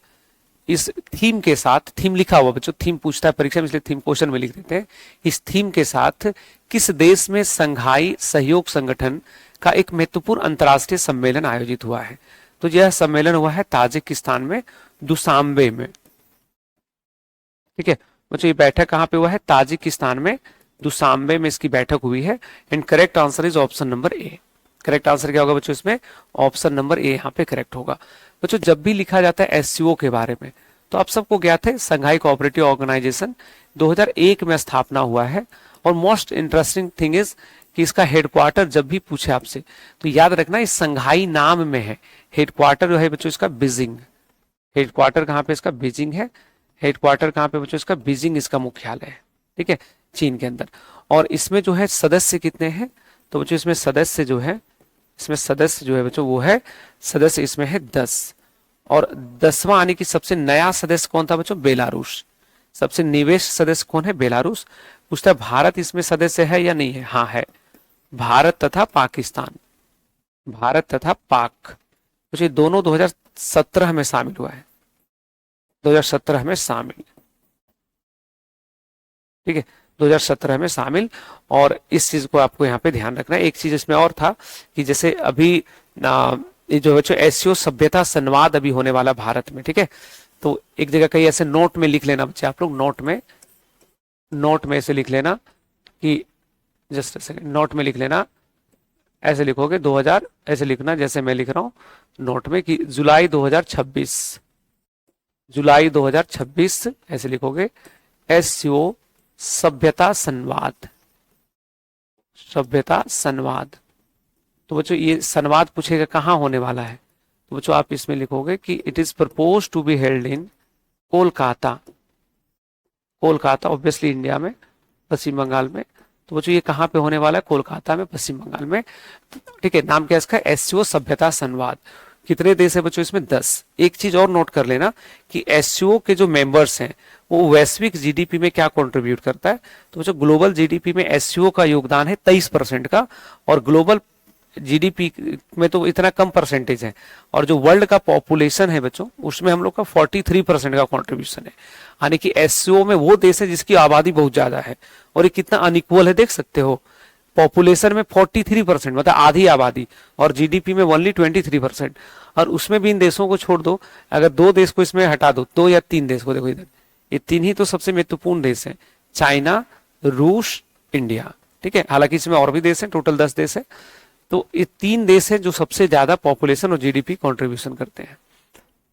इस थीम के साथ, थीम लिखा हुआ बच्चों, थीम पूछता है परीक्षा में, इसलिए थीम क्वेश्चन में लिख देते हैं। इस थीम के साथ किस देश में संघाई सहयोग संगठन का एक महत्वपूर्ण अंतर्राष्ट्रीय सम्मेलन आयोजित हुआ है, तो यह सम्मेलन हुआ है ताजिकिस्तान में, दुशांबे में। ठीक है बच्चों, ये बैठक कहां पे हुआ है, ताजिकिस्तान में, दुशांबे में इसकी बैठक हुई है। And correct answer is option number A. Correct answer क्या होगा बच्चों इसमें, ऑप्शन नंबर ए यहाँ पे करेक्ट होगा। बच्चों जब भी लिखा जाता है SCO के बारे में, तो आप सबको ज्ञात है संघाई कोऑपरेटिव ऑर्गेनाइजेशन 2001 में स्थापना हुआ है। और मोस्ट इंटरेस्टिंग थिंग इज कि इसका हेडक्वार्टर जब भी पूछे आपसे तो याद रखना इस संघाई नाम में है। हेडक्वार्टर जो है बच्चों इसका बीजिंग, हेडक्वार्टर कहाँ पे इसका, बीजिंग है। हेडक्वार्टर कहाँ पे बच्चों इसका, बीजिंग इसका मुख्यालय है। ठीक है, चीन के अंदर। और इसमें जो है सदस्य कितने हैं, तो बच्चों इसमें सदस्य जो है, इसमें सदस्य जो है बच्चों वो है, सदस्य इसमें है 10। और 10वां आने की सबसे नया सदस्य कौन था बच्चों, बेलारूस। सबसे निवेश सदस्य कौन है, बेलारूस। पूछता है भारत इसमें सदस्य है या नहीं है, हाँ है, भारत तथा पाकिस्तान, भारत तथा पाक। तो ये दोनों 2017 में शामिल हुआ है, 2017 में शामिल। ठीक है, 2017 में शामिल। और इस चीज को आपको यहाँ पे ध्यान रखना है। एक चीज इसमें और था कि जैसे अभी ये जो बच्चों SCO सभ्यता संवाद अभी होने वाला भारत में, ठीक है, तो एक जगह कहीं ऐसे नोट में लिख लेना बच्चे, आप लोग नोट में ऐसे लिख लेना कि, जस्ट सेकंड, नोट में लिख लेना, ऐसे लिखोगे 2000, ऐसे लिखना जैसे मैं लिख रहा हूं नोट में कि जुलाई 2026, जुलाई 2026 ऐसे लिखोगे, SCO सभ्यता संवाद, सभ्यता संवाद। तो बच्चों ये संवाद पूछेगा कहाँ होने वाला है, तो बच्चों आप इसमें लिखोगे कि it is propose to be held in Kolkata, Kolkata obviously India में, पश्चिम बंगाल में। तो बच्चों ये कहाँ पे होने वाला है, कोलकाता में, पश्चिम बंगाल में। ठीक है, नाम क्या है इसका, SCO सभ्यता संवाद। कितने देश है बच्चों इसमें, 10। एक चीज और नोट कर लेना कि SCO के जो मेंबर्स हैं वो वैश्विक GDP में क्या कंट्रीब्यूट करता है, तो बच्चों ग्लोबल GDP में SCO का योगदान है 23% का, और ग्लोबल GDP में तो इतना कम परसेंटेज है। और जो वर्ल्ड का पॉपुलेशन है बच्चों उसमें हम लोग का 43% का कंट्रीब्यूशन है। यानी कि SCO में वो देश है जिसकी आबादी बहुत ज्यादा है, और ये कितना अनइक्वल है देख सकते हो। पॉपुलेशन में 43% मतलब आधी आबादी, और GDP में ओनली 23%। और उसमें भी इन देशों को छोड़ दो, अगर 2 देश को इसमें हटा दो, 2 या 3 देश को, देखो इधर ये 3 ही तो सबसे महत्वपूर्ण देश है, चाइना, रूस, इंडिया। ठीक है, हालांकि इसमें और भी देश है, टोटल 10 देश है। तो ये 3 देश है जो सबसे ज्यादा पॉपुलेशन और GDP कंट्रीब्यूशन करते हैं।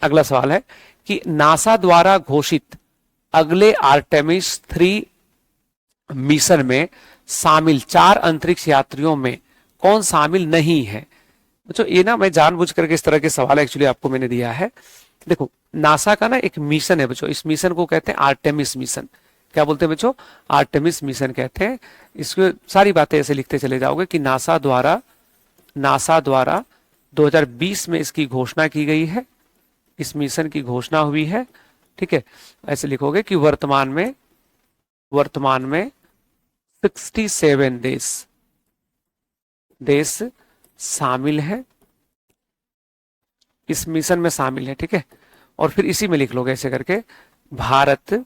अगला सवाल है कि नासा द्वारा घोषित अगले आर्टेमिस 3 मिशन में शामिल 4 अंतरिक्ष यात्रियों में कौन शामिल नहीं है। बच्चों ये ना मैं जानबूझ करके इस तरह के सवाल एक्चुअली आपको मैंने दिया है। देखो नासा का ना एक मिशन है बच्चों, इस मिशन को कहते हैं आर्टेमिस मिशन। क्या बोलते हैं बच्चों, आर्टेमिस मिशन कहते हैं। इसमें सारी बातें ऐसे लिखते चले जाओगे कि नासा द्वारा 2020 में इसकी घोषणा की गई है, इस मिशन की घोषणा हुई है। ठीक है, ऐसे लिखोगे कि वर्तमान में 67 देश शामिल है, इस मिशन में शामिल है। ठीक है, और फिर इसी में लिख लोगे ऐसे करके भारत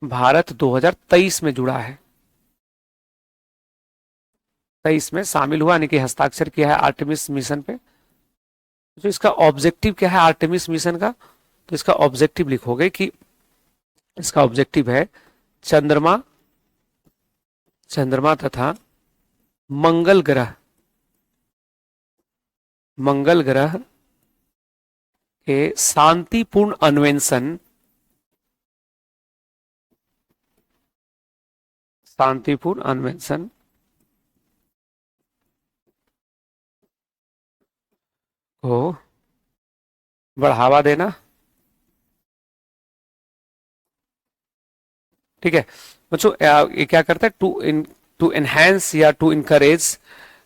2023 में जुड़ा है, 23 में शामिल हुआ, यानी कि हस्ताक्षर किया है आर्टेमिस मिशन पे। तो इसका ऑब्जेक्टिव क्या है आर्टेमिस मिशन का? तो इसका ऑब्जेक्टिव लिखोगे कि इसका ऑब्जेक्टिव है चंद्रमा चंद्रमा तथा मंगल ग्रह मंगल ग्रह के शांतिपूर्ण अन्वेषण शांतिपूर्ण अन्वेषण को बढ़ावा देना। ठीक है बच्चों, ये क्या करता है टू एनहेंस या to encourage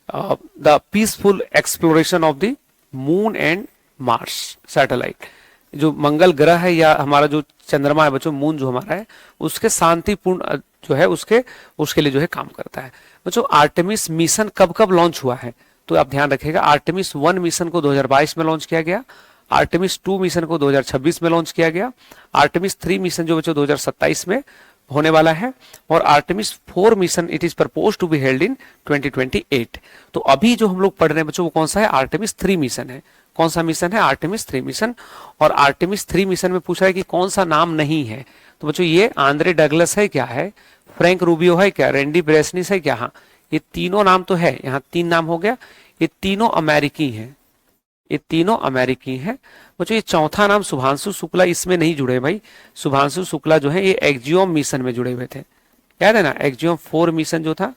the peaceful exploration of the moon and Mars satellite. जो मंगल ग्रह है या हमारा जो चंद्रमा है बच्चों, मून जो हमारा है, उसके शांतिपूर्ण जो है उसके लिए जो है काम करता है। बच्चों आर्टेमिस मिशन कब कब लॉन्च हुआ है? तो आप ध्यान रखिएगा, आर्टेमिस 1 मिशन को 2022 में लॉन्च किया गया, आर्टेमिस 2 मिशन को 2026 में लॉन्च किया गया, आर्टेमिस 3 मिशन जो बच्चों 2027 में होने वाला है, और Artemis 4 mission it is propose to be held in 2028। तो अभी जो हम लोग पढ़ रहे हैं बच्चों वो कौन सा है? आर्टेमिस 3 मिशन है। कौन सा मिशन है? Artemis 3 mission. और आर्टेमिस 3 मिशन में पूछ रहा है कि कौन सा नाम नहीं है। तो बच्चों ये आंद्रे डगलस है क्या है, फ्रैंक रूबियो है क्या, रैंडी ब्रेसनिस है क्या? हाँ, ये तीनों नाम तो है, यहाँ 3 नाम हो गया। ये तीनों अमेरिकी हैं, ये तीनों अमेरिकी हैं बच्चों। ये चौथा नाम शुभांशु शुक्ला इसमें नहीं जुड़े भाई। शुभांशु शुक्ला जो है ये एक्जियोम मिशन में जुड़े हुए थे, याद है ना, एक्जियोम 4 मिशन जो था,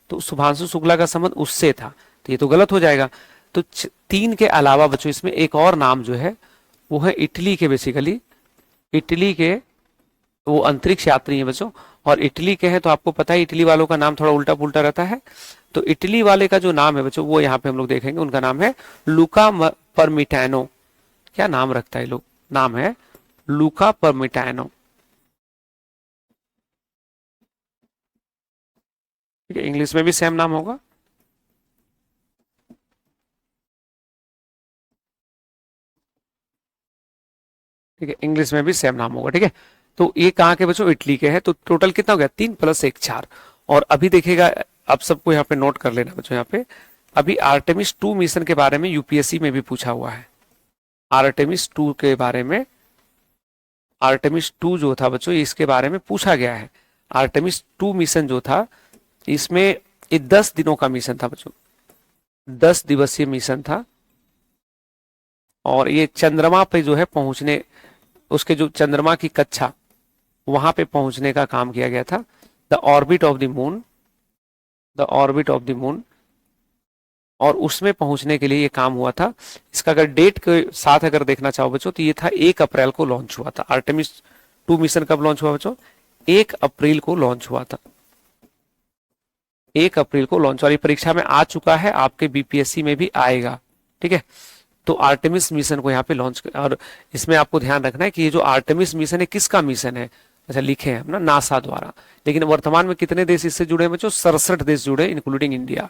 तो शुभांशु शुक्ला का संबंध उससे था, तो ये तो गलत हो जाएगा। तो 3 के अलावा बच्चों इसमें एक और नाम जो है वो है इटली के, बेसिकली इटली के वो अंतरिक्ष यात्री है बच्चों। और इटली के हैं तो आपको पता है इटली वालों का नाम थोड़ा उल्टा पुल्टा रहता है। तो इटली वाले का जो नाम है बच्चों वो यहाँ पे हम लोग देखेंगे, उनका नाम है लूका परमिटानो। क्या नाम रखता है लोग? नाम है लूका परमिटानो। ठीक है, इंग्लिश में भी सेम नाम होगा। ठीक है, इंग्लिश में भी सेम नाम होगा। ठीक है, तो ये कहाँ के बच्चों? इटली के हैं। तो टोटल कितना हो गया? 3 + 1 4। और अभी देखिएगा, आप सबको यहाँ पे नोट कर लेना बच्चों, यहाँ पे अभी आर्टेमिस 2 मिशन के बारे में यूपीएससी में भी पूछा हुआ है। आर्टेमिस 2 के बारे में, आर्टेमिस 2 जो था बच्चों इसके बारे में पूछा गया है। आर्टेमिस 2 मिशन जो था इसमें ये 10 दिनों का मिशन था बच्चों, 10 दिवसीय मिशन था। और ये चंद्रमा पे जो है पहुंचने, उसके जो चंद्रमा की कक्षा वहां पे पहुंचने का काम किया गया था। The orbit of the moon, the orbit of the moon. और उसमें पहुंचने के लिए ये काम हुआ था। इसका अगर डेट के साथ अगर देखना चाहो बच्चों तो ये था 1 अप्रैल को लॉन्च हुआ था। आर्टेमिस 2 मिशन कब लॉन्च हुआ बच्चों? 1 अप्रैल को लॉन्च हुआ था, 1 अप्रैल को लॉन्च। और ये परीक्षा में आ चुका है, आपके बीपीएससी में भी आएगा। ठीक है, तो आर्टेमिस मिशन को यहाँ पे लॉन्च, और इसमें आपको ध्यान रखना है कि ये जो आर्टेमिस मिशन है किसका मिशन है? अच्छा लिखे हैं हम ना, नासा द्वारा। लेकिन वर्तमान में कितने देश इससे जुड़े हैं बच्चों? 67 देश जुड़े, इंक्लूडिंग इंडिया।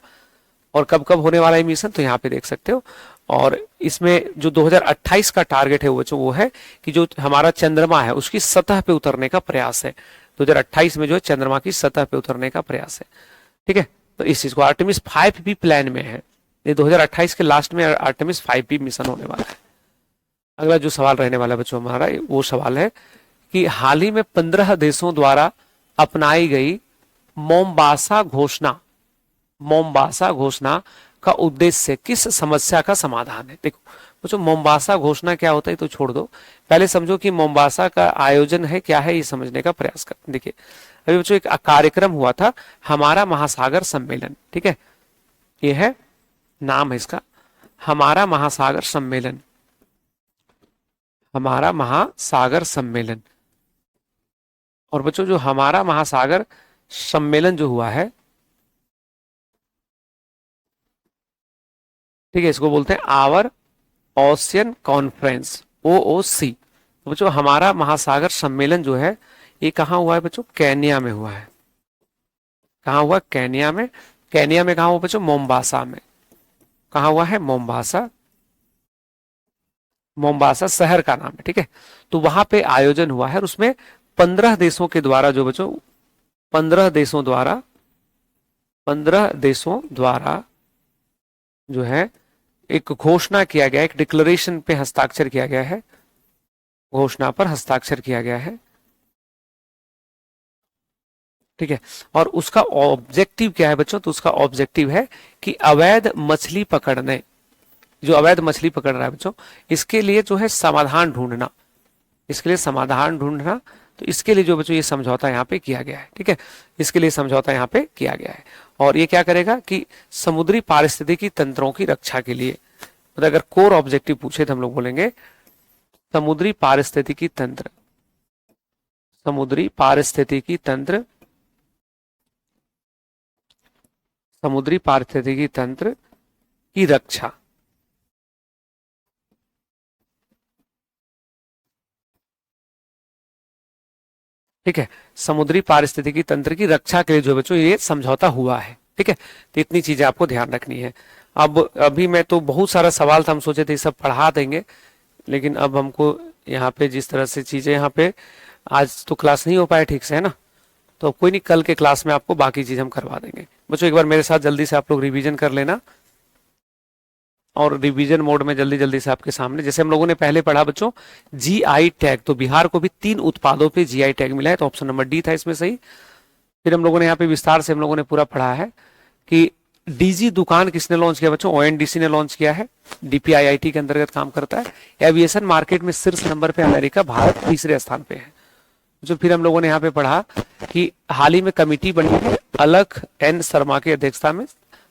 और कब कब होने वाला है मिशन तो यहाँ पे देख सकते हो। और इसमें जो 2028 का टारगेट है वो बच्चों वो है कि जो हमारा चंद्रमा है उसकी सतह पे उतरने का प्रयास है। 2028 में जो है चंद्रमा की सतह पे उतरने का प्रयास है। ठीक है, तो इस चीज को आर्टेमिस 5 भी प्लान में है। ये 2028 के लास्ट में आर्टेमिस 5 भी मिशन होने वाला है। अगला जो सवाल रहने वाला है बच्चों हमारा वो सवाल है कि हाल ही में 15 देशों द्वारा अपनाई गई मोम्बासा घोषणा, मोम्बासा घोषणा का उद्देश्य किस समस्या का समाधान है? देखो बच्चों, मोम्बासा घोषणा क्या होता है तो छोड़ दो, पहले समझो कि मोम्बासा का आयोजन है क्या है, ये समझने का प्रयास कर। देखिए अभी बच्चों एक कार्यक्रम हुआ था, हमारा महासागर सम्मेलन। ठीक है, ये है नाम है इसका, हमारा महासागर सम्मेलन, हमारा महासागर सम्मेलन। और बच्चों जो हमारा महासागर सम्मेलन जो हुआ है, ठीक है, इसको बोलते हैं आवर ओशियन कॉन्फ्रेंस, OOC। तो बच्चों हमारा महासागर सम्मेलन जो है ये कहाँ हुआ है बच्चों? केन्या में हुआ है। कहाँ हुआ? केन्या में। केन्या में कहाँ हुआ बच्चों? मोम्बासा में। कहाँ हुआ है? मोम्बासा, मोम्बासा शहर का नाम है। ठीक है, तो वहां पे आयोजन हुआ है और उसमें 15 देशों के द्वारा जो बच्चों 15 देशों द्वारा 15 देशों द्वारा जो है एक घोषणा किया गया, एक डिक्लेरेशन पे हस्ताक्षर किया गया है, घोषणा पर हस्ताक्षर किया गया है, ठीक है। और उसका ऑब्जेक्टिव क्या है बच्चों? तो उसका ऑब्जेक्टिव है कि अवैध मछली पकड़ने, जो अवैध मछली पकड़ रहा है बच्चों, इसके लिए जो है समाधान ढूंढना, इसके लिए समाधान ढूंढना। तो इसके लिए जो बच्चों ये समझौता यहाँ पे किया गया है, ठीक है, इसके लिए समझौता यहाँ पे किया गया है। और ये क्या करेगा कि समुद्री पारिस्थितिकी तंत्रों की रक्षा के लिए, मतलब अगर कोर ऑब्जेक्टिव पूछे तो हम लोग बोलेंगे समुद्री पारिस्थितिकी तंत्र, समुद्री पारिस्थितिकी तंत्र, समुद्री पारिस्थितिकी तंत्र की रक्षा, ठीक है, समुद्री पारिस्थितिकी तंत्र की रक्षा के लिए जो बच्चों ये समझौता हुआ है, ठीक है। तो इतनी चीजें आपको ध्यान रखनी है। अब अभी मैं तो बहुत सारा सवाल था, हम सोचे थे सब पढ़ा देंगे, लेकिन अब हमको यहाँ पे जिस तरह से चीजें यहाँ पे, आज तो क्लास नहीं हो पाया ठीक से, है ना, तो अब कोई नहीं, कल के क्लास में आपको बाकी चीज हम करवा देंगे। बच्चों एक बार मेरे साथ जल्दी से आप लोग रिवीजन कर लेना, और रिवीजन मोड में जल्दी जल्दी से आपके सामने, जैसे हम लोगों ने पहले पढ़ा बच्चों जीआई टैग, तो बिहार को भी 3 उत्पादों पे जीआई टैग मिला है, तो ऑप्शन नंबर डी था इसमें सही। फिर हम लोगों ने यहाँ पे विस्तार से हम लोगों ने पूरा पढ़ा है कि डीजी दुकान किसने लॉन्च किया बच्चों? ओएनडीसी ने लॉन्च किया है, डीपीआईआईटी के अंतर्गत काम करता है। एविएशन मार्केट में शीर्ष नंबर पे अमेरिका, भारत तीसरे स्थान पे है। जो फिर हम लोगों ने यहाँ पे पढ़ा कि हाल ही में कमिटी बनी है अलख एन शर्मा की अध्यक्षता में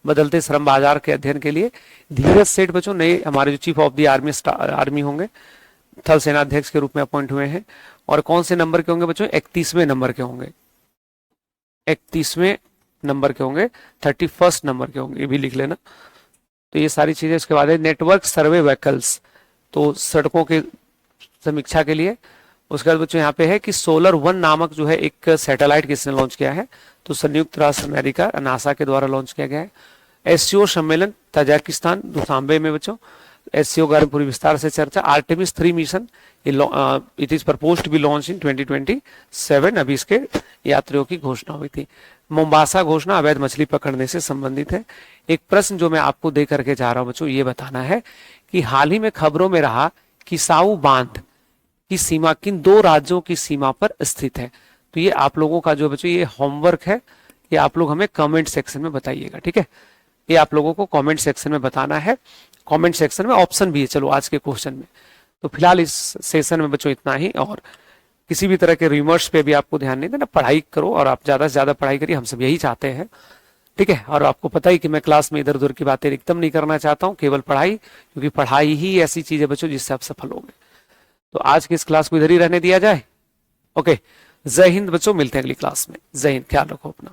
बदलते श्रम बाजार के अध्ययन के लिए। धीरज सेठ बच्चों नए हमारे जो चीफ ऑफ द आर्मी होंगे, थल सेना अध्यक्ष के रूप में अपॉइंट हुए हैं। और कौन से नंबर के होंगे बच्चों? 31वें नंबर के होंगे, 31वें नंबर के होंगे, 31st नंबर के होंगे, ये भी लिख लेना। तो ये सारी चीजें। उसके बाद है नेटवर्क सर्वे व्हीकल्स, तो सड़कों के समीक्षा के लिए। उसके बाद बच्चों यहाँ पे है कि सोलर वन नामक जो है एक सैटेलाइट किसने लॉन्च किया है? तो संयुक्त राष्ट्र अमेरिका नासा के द्वारा लॉन्च किया गया है। एससीओ सम्मेलन तजाकिस्तान दुशांबे में बच्चों, एससीओ के बारे में पूरी विस्तार से चर्चा। Artemis 3 mission it is proposed to be launch in 2027, अभी इसके यात्रियों की घोषणा हुई थी। मोम्बासा घोषणा अवैध मछली पकड़ने से संबंधित है। एक प्रश्न जो मैं आपको दे करके जा रहा हूं बच्चों, ये बताना है कि हाल ही में खबरों में रहा कि साऊ बांध की सीमा किन 2 राज्यों की सीमा पर स्थित है? तो ये आप लोगों का जो बच्चों ये होमवर्क है, ये आप लोग हमें कमेंट सेक्शन में बताइएगा, ठीक है। ये आप लोगों को कमेंट सेक्शन में बताना है। कमेंट सेक्शन में ऑप्शन भी है चलो आज के क्वेश्चन में। तो फिलहाल इस सेशन में बच्चों इतना ही, और किसी भी तरह के रिमर्स पे भी आपको ध्यान नहीं देना, पढ़ाई करो और आप ज्यादा से ज्यादा पढ़ाई करिए, हम सब यही चाहते हैं, ठीक है। और आपको पता ही कि मैं क्लास में इधर उधर की बातें एकदम नहीं करना चाहता हूँ, केवल पढ़ाई, क्योंकि पढ़ाई ही ऐसी चीज है बच्चों जिससे आप सफल होंगे। तो आज की इस क्लास को इधर ही रहने दिया जाए। ओके, जय हिंद बच्चों, मिलते हैं अगली क्लास में। जय हिंद, ख्याल रखो अपना।